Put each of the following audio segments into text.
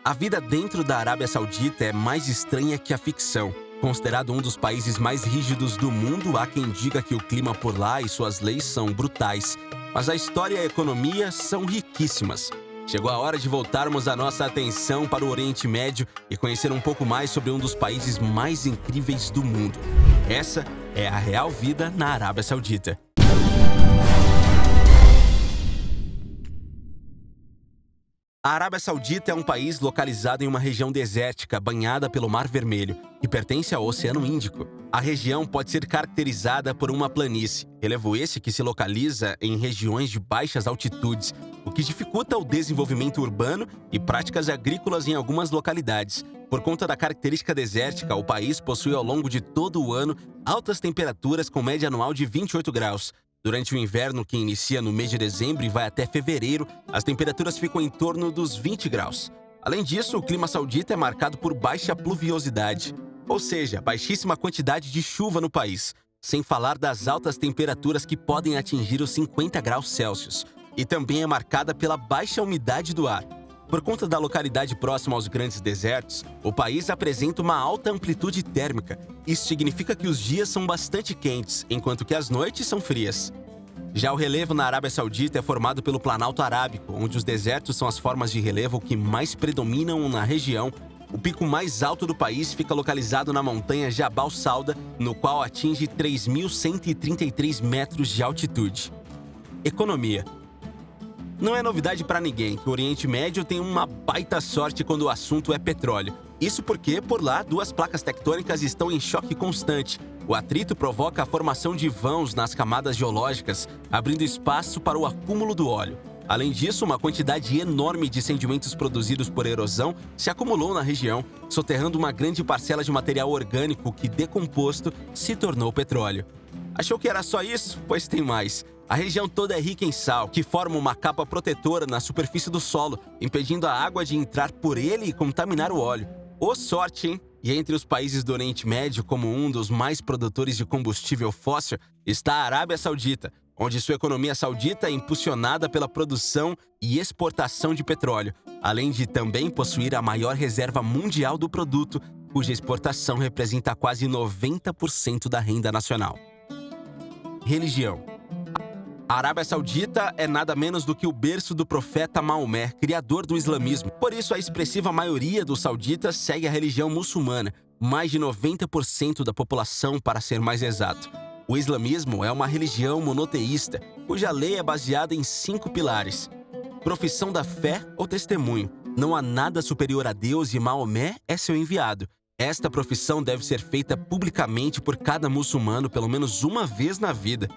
A vida dentro da Arábia Saudita é mais estranha que a ficção. Considerado um dos países mais rígidos do mundo, há quem diga que o clima por lá e suas leis são brutais. Mas a história e a economia são riquíssimas. Chegou a hora de voltarmos a nossa atenção para o Oriente Médio e conhecer um pouco mais sobre um dos países mais incríveis do mundo. Essa é a real vida na Arábia Saudita. A Arábia Saudita é um país localizado em uma região desértica banhada pelo Mar Vermelho, que pertence ao Oceano Índico. A região pode ser caracterizada por uma planície, relevo esse que se localiza em regiões de baixas altitudes, o que dificulta o desenvolvimento urbano e práticas agrícolas em algumas localidades. Por conta da característica desértica, o país possui ao longo de todo o ano altas temperaturas com média anual de 28 graus. Durante o inverno, que inicia no mês de dezembro e vai até fevereiro, as temperaturas ficam em torno dos 20 graus. Além disso, o clima saudita é marcado por baixa pluviosidade, ou seja, baixíssima quantidade de chuva no país, sem falar das altas temperaturas que podem atingir os 50 graus Celsius. E também é marcada pela baixa umidade do ar. Por conta da localidade próxima aos grandes desertos, o país apresenta uma alta amplitude térmica. Isso significa que os dias são bastante quentes, enquanto que as noites são frias. Já o relevo na Arábia Saudita é formado pelo Planalto Arábico, onde os desertos são as formas de relevo que mais predominam na região. O pico mais alto do país fica localizado na montanha Jabal Sauda, no qual atinge 3.133 metros de altitude. Economia. Não é novidade para ninguém que o Oriente Médio tem uma baita sorte quando o assunto é petróleo. Isso porque, por lá, duas placas tectônicas estão em choque constante. O atrito provoca a formação de vãos nas camadas geológicas, abrindo espaço para o acúmulo do óleo. Além disso, uma quantidade enorme de sedimentos produzidos por erosão se acumulou na região, soterrando uma grande parcela de material orgânico que, decomposto, se tornou petróleo. Achou que era só isso? Pois tem mais. A região toda é rica em sal, que forma uma capa protetora na superfície do solo, impedindo a água de entrar por ele e contaminar o óleo. Ô sorte, hein? E entre os países do Oriente Médio, como um dos mais produtores de combustível fóssil, está a Arábia Saudita, onde sua economia saudita é impulsionada pela produção e exportação de petróleo, além de também possuir a maior reserva mundial do produto, cuja exportação representa quase 90% da renda nacional. Religião. A Arábia Saudita é nada menos do que o berço do profeta Maomé, criador do islamismo. Por isso, a expressiva maioria dos sauditas segue a religião muçulmana, mais de 90% da população, para ser mais exato. O islamismo é uma religião monoteísta, cuja lei é baseada em 5 pilares: profissão da fé ou testemunho. Não há nada superior a Deus e Maomé é seu enviado. Esta profissão deve ser feita publicamente por cada muçulmano pelo menos uma vez na vida.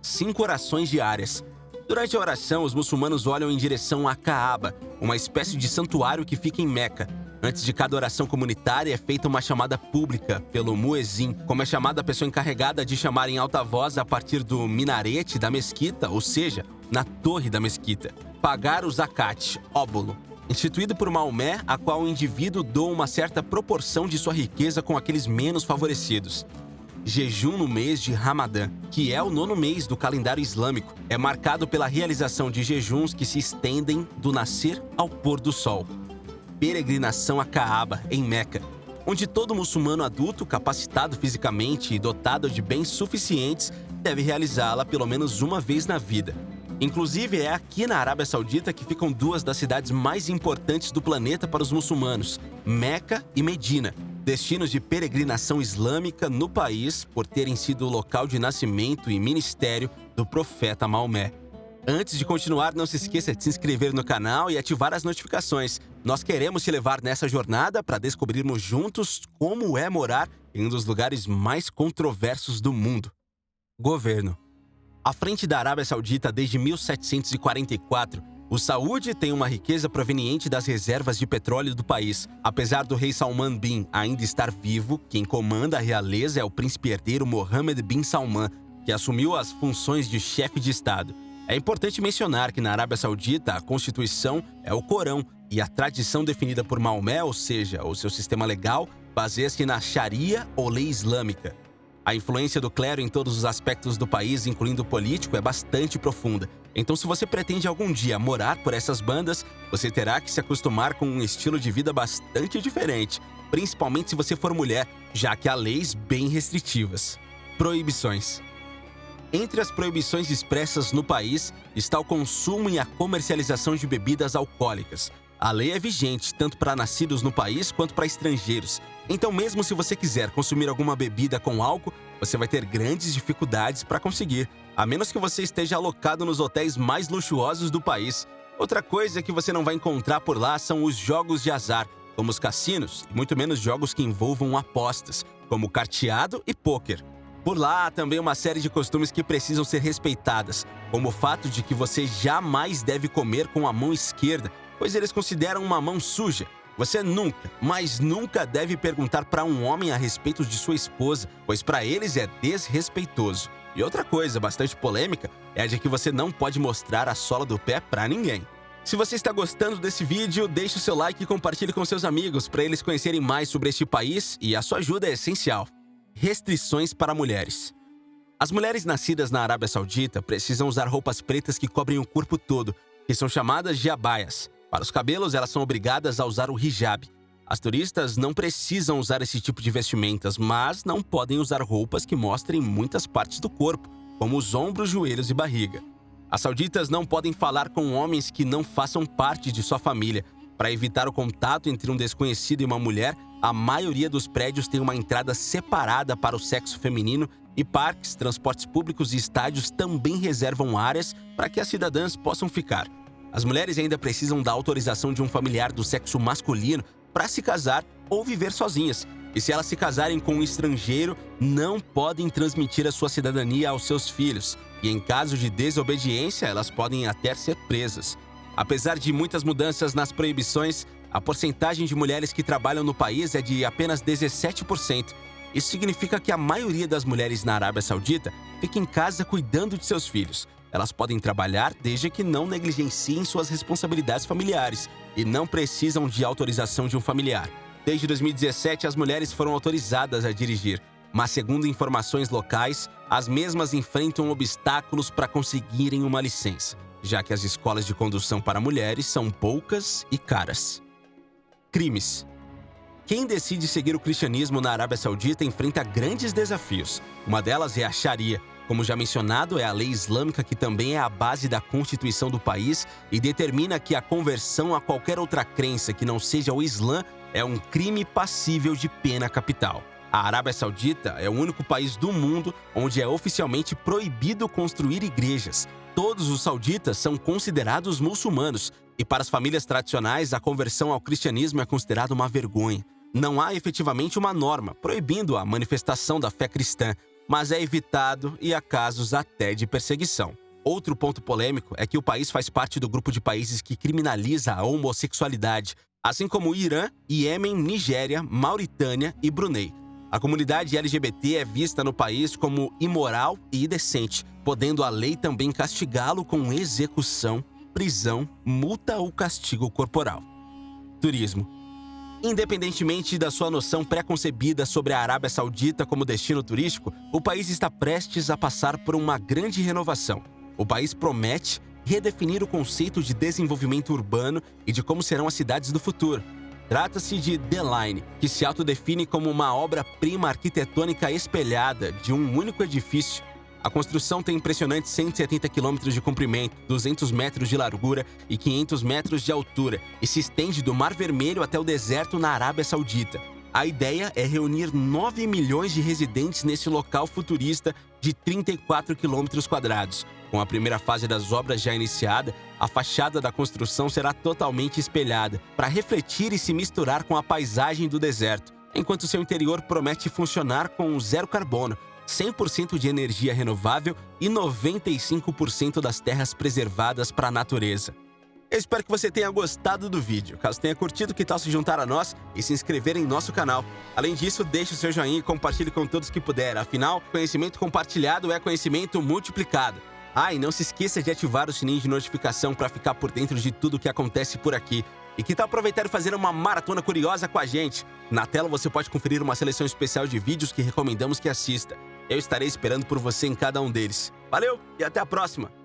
5 orações diárias. Durante a oração, os muçulmanos olham em direção à Kaaba, uma espécie de santuário que fica em Meca. Antes de cada oração comunitária, é feita uma chamada pública pelo muezin, como é chamada a pessoa encarregada de chamar em alta voz a partir do minarete da mesquita, ou seja, na torre da mesquita. Pagar o zakat, óbolo, instituído por Maomé, a qual o indivíduo doa uma certa proporção de sua riqueza com aqueles menos favorecidos. Jejum no mês de Ramadã, que é o 9º mês do calendário islâmico, é marcado pela realização de jejuns que se estendem do nascer ao pôr do sol. Peregrinação a Kaaba, em Meca, onde todo muçulmano adulto, capacitado fisicamente e dotado de bens suficientes, deve realizá-la pelo menos uma vez na vida. Inclusive, é aqui na Arábia Saudita que ficam duas das cidades mais importantes do planeta para os muçulmanos, Meca e Medina, destinos de peregrinação islâmica no país por terem sido o local de nascimento e ministério do profeta Maomé. Antes de continuar, não se esqueça de se inscrever no canal e ativar as notificações. Nós queremos te levar nessa jornada para descobrirmos juntos como é morar em um dos lugares mais controversos do mundo. Governo. À frente da Arábia Saudita desde 1744, o Saúde tem uma riqueza proveniente das reservas de petróleo do país. Apesar do rei Salman bin ainda estar vivo, quem comanda a realeza é o príncipe herdeiro Mohammed bin Salman, que assumiu as funções de chefe de Estado. É importante mencionar que na Arábia Saudita a Constituição é o Corão e a tradição definida por Maomé, ou seja, o seu sistema legal, baseia-se na Sharia ou lei islâmica. A influência do clero em todos os aspectos do país, incluindo o político, é bastante profunda. Então, se você pretende algum dia morar por essas bandas, você terá que se acostumar com um estilo de vida bastante diferente, principalmente se você for mulher, já que há leis bem restritivas. Proibições. Entre as proibições expressas no país está o consumo e a comercialização de bebidas alcoólicas. A lei é vigente tanto para nascidos no país quanto para estrangeiros. Então, mesmo se você quiser consumir alguma bebida com álcool, você vai ter grandes dificuldades para conseguir, a menos que você esteja alocado nos hotéis mais luxuosos do país. Outra coisa que você não vai encontrar por lá são os jogos de azar, como os cassinos, e muito menos jogos que envolvam apostas, como carteado e pôquer. Por lá há também uma série de costumes que precisam ser respeitadas, como o fato de que você jamais deve comer com a mão esquerda, pois eles consideram uma mão suja. Você nunca, mas nunca deve perguntar para um homem a respeito de sua esposa, pois para eles é desrespeitoso. E outra coisa bastante polêmica é a de que você não pode mostrar a sola do pé para ninguém. Se você está gostando desse vídeo, deixe o seu like e compartilhe com seus amigos para eles conhecerem mais sobre este país, e a sua ajuda é essencial. Restrições para mulheres. As mulheres nascidas na Arábia Saudita precisam usar roupas pretas que cobrem o corpo todo, que são chamadas de abaias. Para os cabelos, elas são obrigadas a usar o hijab. As turistas não precisam usar esse tipo de vestimentas, mas não podem usar roupas que mostrem muitas partes do corpo, como os ombros, joelhos e barriga. As sauditas não podem falar com homens que não façam parte de sua família. Para evitar o contato entre um desconhecido e uma mulher, a maioria dos prédios tem uma entrada separada para o sexo feminino e parques, transportes públicos e estádios também reservam áreas para que as cidadãs possam ficar. As mulheres ainda precisam da autorização de um familiar do sexo masculino para se casar ou viver sozinhas. E se elas se casarem com um estrangeiro, não podem transmitir a sua cidadania aos seus filhos. E em caso de desobediência, elas podem até ser presas. Apesar de muitas mudanças nas proibições, a porcentagem de mulheres que trabalham no país é de apenas 17%. Isso significa que a maioria das mulheres na Arábia Saudita fica em casa cuidando de seus filhos. Elas podem trabalhar desde que não negligenciem suas responsabilidades familiares e não precisam de autorização de um familiar. Desde 2017, as mulheres foram autorizadas a dirigir, mas segundo informações locais, as mesmas enfrentam obstáculos para conseguirem uma licença, já que as escolas de condução para mulheres são poucas e caras. Crimes. Quem decide seguir o cristianismo na Arábia Saudita enfrenta grandes desafios. Uma delas é a Sharia. Como já mencionado, é a lei islâmica que também é a base da constituição do país e determina que a conversão a qualquer outra crença que não seja o Islã é um crime passível de pena capital. A Arábia Saudita é o único país do mundo onde é oficialmente proibido construir igrejas. Todos os sauditas são considerados muçulmanos e para as famílias tradicionais a conversão ao cristianismo é considerada uma vergonha. Não há efetivamente uma norma proibindo a manifestação da fé cristã, mas é evitado e há casos até de perseguição. Outro ponto polêmico é que o país faz parte do grupo de países que criminaliza a homossexualidade, assim como o Irã, Iêmen, Nigéria, Mauritânia e Brunei. A comunidade LGBT é vista no país como imoral e indecente, podendo a lei também castigá-lo com execução, prisão, multa ou castigo corporal. Turismo. Independentemente da sua noção pré-concebida sobre a Arábia Saudita como destino turístico, o país está prestes a passar por uma grande renovação. O país promete redefinir o conceito de desenvolvimento urbano e de como serão as cidades do futuro. Trata-se de The Line, que se autodefine como uma obra-prima arquitetônica espelhada de um único edifício. A construção tem impressionantes 170 quilômetros de comprimento, 200 metros de largura e 500 metros de altura e se estende do Mar Vermelho até o deserto na Arábia Saudita. A ideia é reunir 9 milhões de residentes nesse local futurista de 34 quilômetros quadrados. Com a primeira fase das obras já iniciada, a fachada da construção será totalmente espelhada, para refletir e se misturar com a paisagem do deserto, enquanto seu interior promete funcionar com zero carbono, 100% de energia renovável e 95% das terras preservadas para a natureza. Eu espero que você tenha gostado do vídeo. Caso tenha curtido, que tal se juntar a nós e se inscrever em nosso canal? Além disso, deixe o seu joinha e compartilhe com todos que puder. Afinal, conhecimento compartilhado é conhecimento multiplicado. Ah, e não se esqueça de ativar o sininho de notificação para ficar por dentro de tudo o que acontece por aqui. E que tal aproveitar e fazer uma maratona curiosa com a gente? Na tela você pode conferir uma seleção especial de vídeos que recomendamos que assista. Eu estarei esperando por você em cada um deles. Valeu e até a próxima!